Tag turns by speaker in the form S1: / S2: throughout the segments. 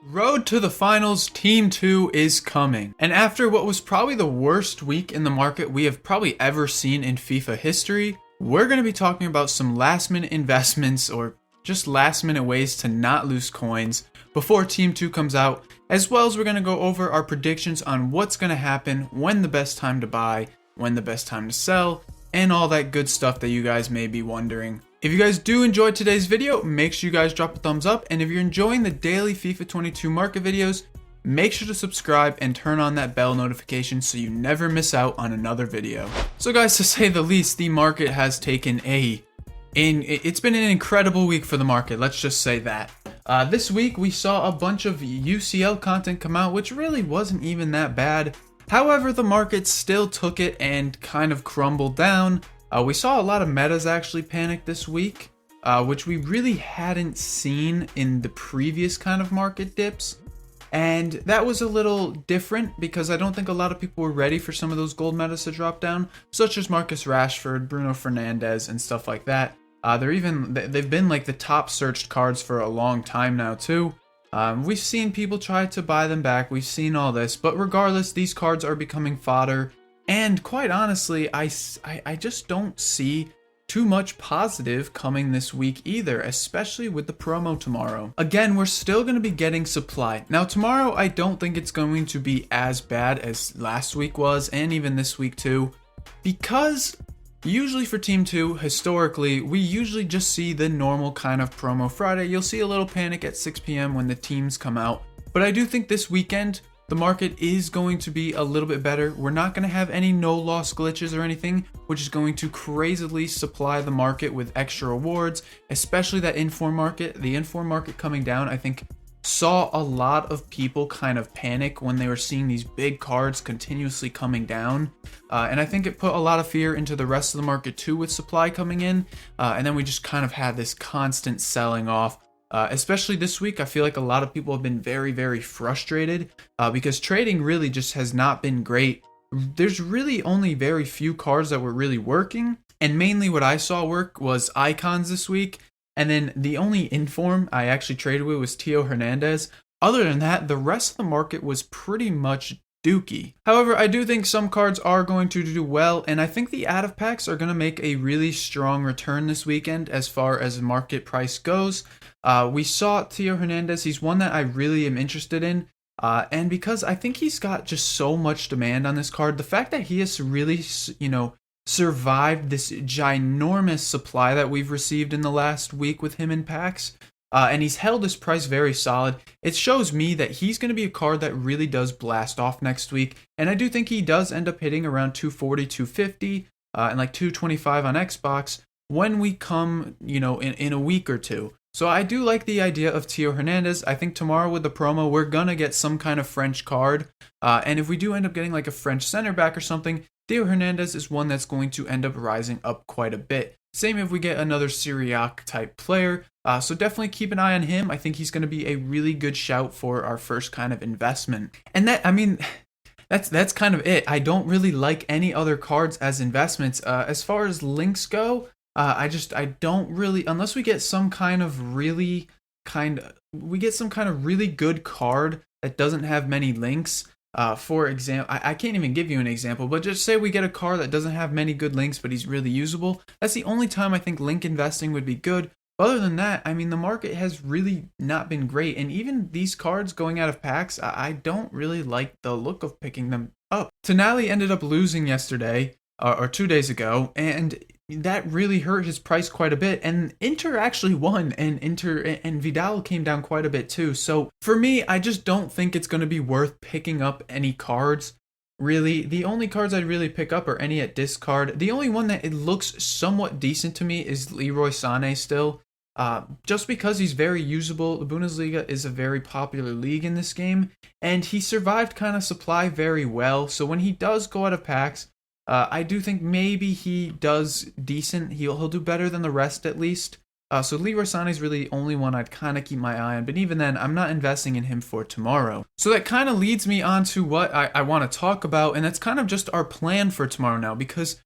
S1: Road to the finals, Team 2 is coming. And after what was probably the worst week in the market we have probably ever seen in FIFA history, we're going to be talking about some last minute investments or just last minute ways to not lose coins before Team 2 comes out, as well as we're going to go over our predictions on what's going to happen, when the best time to buy, when the best time to sell, and all that good stuff that you guys may be wondering. If you guys do enjoy today's video, make sure you guys drop a thumbs up, and if you're enjoying the daily FIFA 22 market videos, make sure to subscribe and turn on that bell notification so you never miss out on another video. So guys, to say the least, the market has taken it's been an incredible week for the market, let's just say that. This week we saw a bunch of UCL content come out, which really wasn't even that bad. However, the market still took it and kind of crumbled down. We saw a lot of metas actually panic this week, which we really hadn't seen in the previous kind of market dips. And that was a little different because I don't think a lot of people were ready for some of those gold metas to drop down, such as Marcus Rashford, Bruno Fernandes, and stuff like that. They've been like the top searched cards for a long time now too. We've seen people try to buy them back, we've seen all this, but regardless, these cards are becoming fodder. And quite honestly, I just don't see too much positive coming this week either, especially with the promo tomorrow. Again, we're still going to be getting supply. Now tomorrow, I don't think it's going to be as bad as last week was, and even this week too, because usually for Team 2, historically, we usually just see the normal kind of promo Friday. You'll see a little panic at 6 p.m. when the teams come out, but I do think this weekend, the market is going to be a little bit better. We're not going to have any no-loss glitches or anything, which is going to crazily supply the market with extra rewards, especially that inform market. The inform market coming down, I think, saw a lot of people kind of panic when they were seeing these big cards continuously coming down. And I think it put a lot of fear into the rest of the market too with supply coming in. And then we just kind of had this constant selling off. Especially this week, I feel like a lot of people have been very, very frustrated because trading really just has not been great. There's really only very few cards that were really working, and mainly what I saw work was icons this week, and then the only inform I actually traded with was Theo Hernandez. Other than that, the rest of the market was pretty much dookie. However, I do think some cards are going to do well, and I think the out of packs are going to make a really strong return this weekend as far as market price goes. We saw Theo Hernandez. He's one that I really am interested in. And because I think he's got just so much demand on this card, the fact that he has really, survived this ginormous supply that we've received in the last week with him in packs, and he's held his price very solid, it shows me that he's going to be a card that really does blast off next week. And I do think he does end up hitting around 240, 250, and like 225 on Xbox when we come, in a week or two. So I do like the idea of Theo Hernandez. I think tomorrow with the promo, we're going to get some kind of French card. And if we do end up getting like a French center back or something, Theo Hernandez is one that's going to end up rising up quite a bit. Same if we get another Syriac type player. So definitely keep an eye on him. I think he's going to be a really good shout for our first kind of investment. And that's kind of it. I don't really like any other cards as investments. As far as links go, I don't really, unless we get some kind of really good card that doesn't have many links. For example, I can't even give you an example, but just say we get a card that doesn't have many good links, but he's really usable. That's the only time I think link investing would be good. Other than that, the market has really not been great. And even these cards going out of packs, I don't really like the look of picking them up. Tonali ended up losing yesterday, or 2 days ago, and that really hurt his price quite a bit. And Inter actually won, and Vidal came down quite a bit too. So for me, I just don't think it's going to be worth picking up any cards. Really, the only cards I'd really pick up are any at discard. The only one that it looks somewhat decent to me is Leroy Sané still. Just because he's very usable. The Bundesliga is a very popular league in this game, and he survived kind of supply very well. So when he does go out of packs, I do think maybe he does decent. He'll do better than the rest at least. So Leroy Sané is really the only one I'd kind of keep my eye on. But even then, I'm not investing in him for tomorrow. So that kind of leads me on to what I want to talk about. And that's kind of just our plan for tomorrow now. Because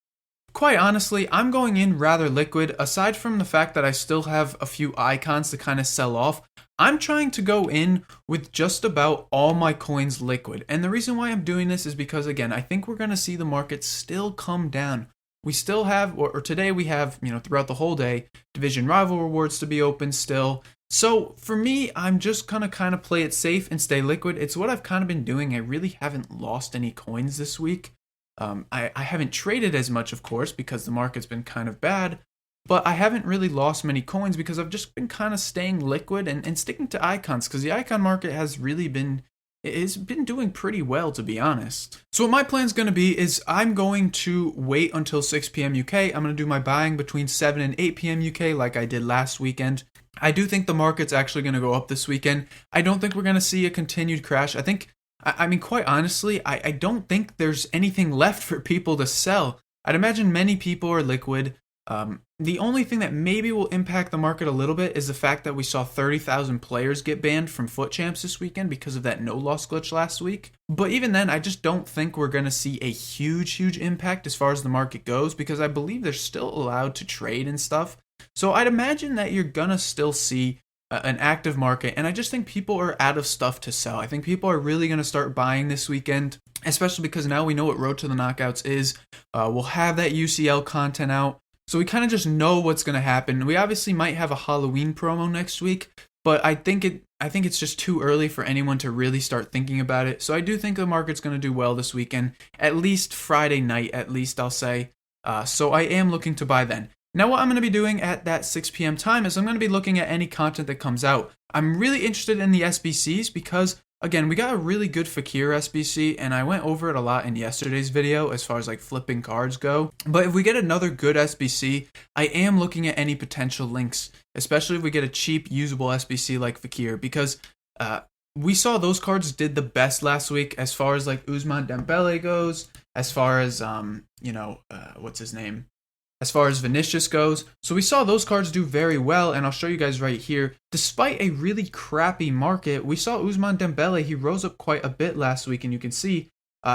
S1: Quite honestly, I'm going in rather liquid. Aside from the fact that I still have a few icons to kind of sell off, I'm trying to go in with just about all my coins liquid. And the reason why I'm doing this is because, again, I think we're going to see the market still come down. We still have, or today we have, throughout the whole day, division rival rewards to be open still. So for me, I'm just gonna kind of play it safe and stay liquid. It's what I've kind of been doing. I really haven't lost any coins this week. I haven't traded as much, of course, because the market's been kind of bad, but I haven't really lost many coins because I've just been kind of staying liquid and sticking to icons, because the icon market has really been it's been doing pretty well, to be honest. So what my plan's going to be is I'm going to wait until 6 p.m. UK. I'm going to do my buying between 7 and 8 p.m. UK like I did last weekend. I do think the market's actually going to go up this weekend. I don't think we're going to see a continued crash. I mean, quite honestly, I don't think there's anything left for people to sell. I'd imagine many people are liquid. The only thing that maybe will impact the market a little bit is the fact that we saw 30,000 players get banned from FUT Champs this weekend because of that no loss glitch last week. But even then, I just don't think we're going to see a huge impact as far as the market goes, because I believe they're still allowed to trade and stuff. So I'd imagine that you're going to still see an active market, and I just think people are out of stuff to sell. I think people are really going to start buying this weekend, especially because now we know what Road to the Knockouts is. We'll have that UCL content out, so we kind of just know what's going to happen. We obviously might have a Halloween promo next week, but I think it's just too early for anyone to really start thinking about it. So I do think the market's going to do well this weekend, at least Friday night, at least I'll say. So I am looking to buy then. Now what I'm going to be doing at that 6 p.m. time is I'm going to be looking at any content that comes out. I'm really interested in the SBCs because, again, we got a really good Fakir SBC, and I went over it a lot in yesterday's video as far as like flipping cards go. But if we get another good SBC, I am looking at any potential links, especially if we get a cheap, usable SBC like Fakir, because we saw those cards did the best last week as far as like Ousmane Dembele goes, as far as, what's his name? As far as Vinicius goes. So we saw those cards do very well, and I'll show you guys right here. Despite a really crappy market, we saw Ousmane Dembele, he rose up quite a bit last week, and you can see,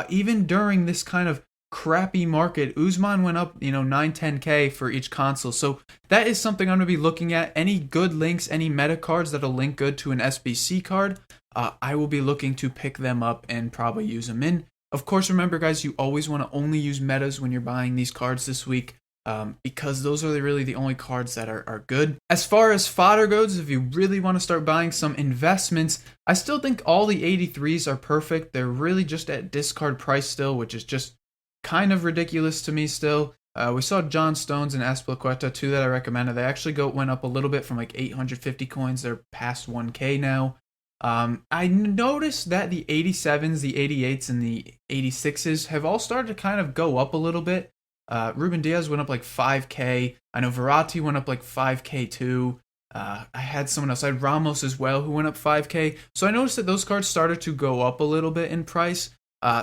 S1: even during this kind of crappy market, Ousmane went up, 9-10k for each console. So that is something I'm going to be looking at. Any good links, any meta cards that'll link good to an SBC card, I will be looking to pick them up and probably use them in. Of course, remember guys, you always want to only use metas when you're buying these cards this week. Because those are really the only cards that are good. As far as fodder goes, if you really want to start buying some investments, I still think all the 83s are perfect. They're really just at discard price still, which is just kind of ridiculous to me still. We saw John Stones and Azpilicueta, two that I recommended. They actually went up a little bit from like 850 coins. They're past 1k now. I noticed that the 87s, the 88s, and the 86s have all started to kind of go up a little bit. Ruben Diaz went up like 5k. I know Verratti went up like 5k too. I had someone else. I had Ramos as well who went up 5k. So I noticed that those cards started to go up a little bit in price.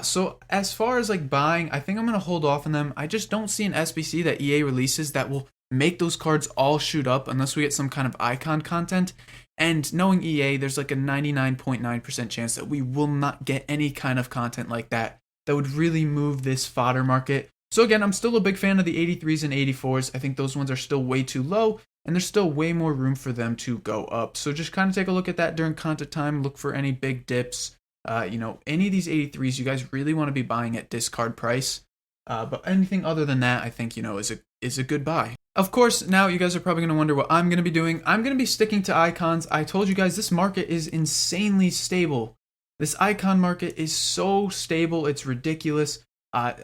S1: So as far as like buying, I think I'm going to hold off on them. I just don't see an SBC that EA releases that will make those cards all shoot up unless we get some kind of icon content. And knowing EA, there's like a 99.9% chance that we will not get any kind of content like that would really move this fodder market. So again, I'm still a big fan of the 83s and 84s. I think those ones are still way too low, and there's still way more room for them to go up. So just kind of take a look at that during content time. Look for any big dips. Any of these 83s, you guys really want to be buying at discard price. But anything other than that, I think, is a good buy. Of course, now you guys are probably going to wonder what I'm going to be doing. I'm going to be sticking to icons. I told you guys this market is insanely stable. This icon market is so stable, it's ridiculous.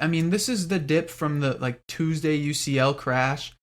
S1: This is the dip from the Tuesday UCL crash.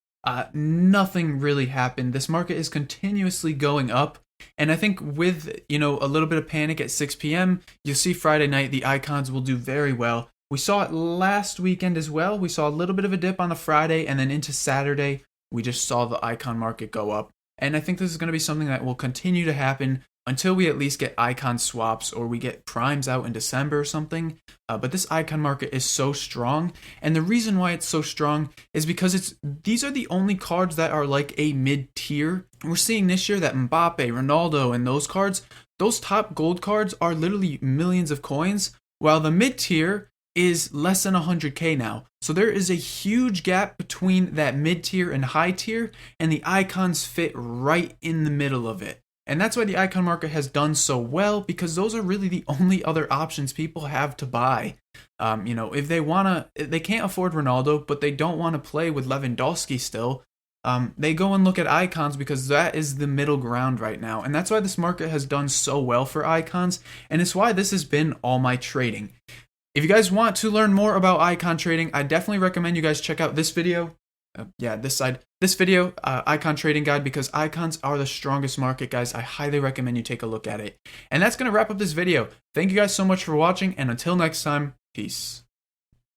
S1: Nothing really happened. This market is continuously going up. And I think with, a little bit of panic at 6 p.m., you'll see Friday night, the icons will do very well. We saw it last weekend as well. We saw a little bit of a dip on the Friday, and then into Saturday, we just saw the icon market go up. And I think this is going to be something that will continue to happen until we at least get icon swaps or we get primes out in December or something. But this icon market is so strong. And the reason why it's so strong is because these are the only cards that are like a mid-tier. We're seeing this year that Mbappe, Ronaldo, and those cards, those top gold cards are literally millions of coins, while the mid-tier is less than 100K now. So there is a huge gap between that mid tier and high tier, and the icons fit right in the middle of it. And that's why the icon market has done so well, because those are really the only other options people have to buy. If they can't afford Ronaldo, but they don't want to play with Lewandowski still, they go and look at icons because that is the middle ground right now. And that's why this market has done so well for icons, and it's why this has been all my trading. If you guys want to learn more about icon trading, I definitely recommend you guys check out this video. This video, icon trading guide, because icons are the strongest market, guys. I highly recommend you take a look at it. And that's going to wrap up this video. Thank you guys so much for watching, and until next time, peace.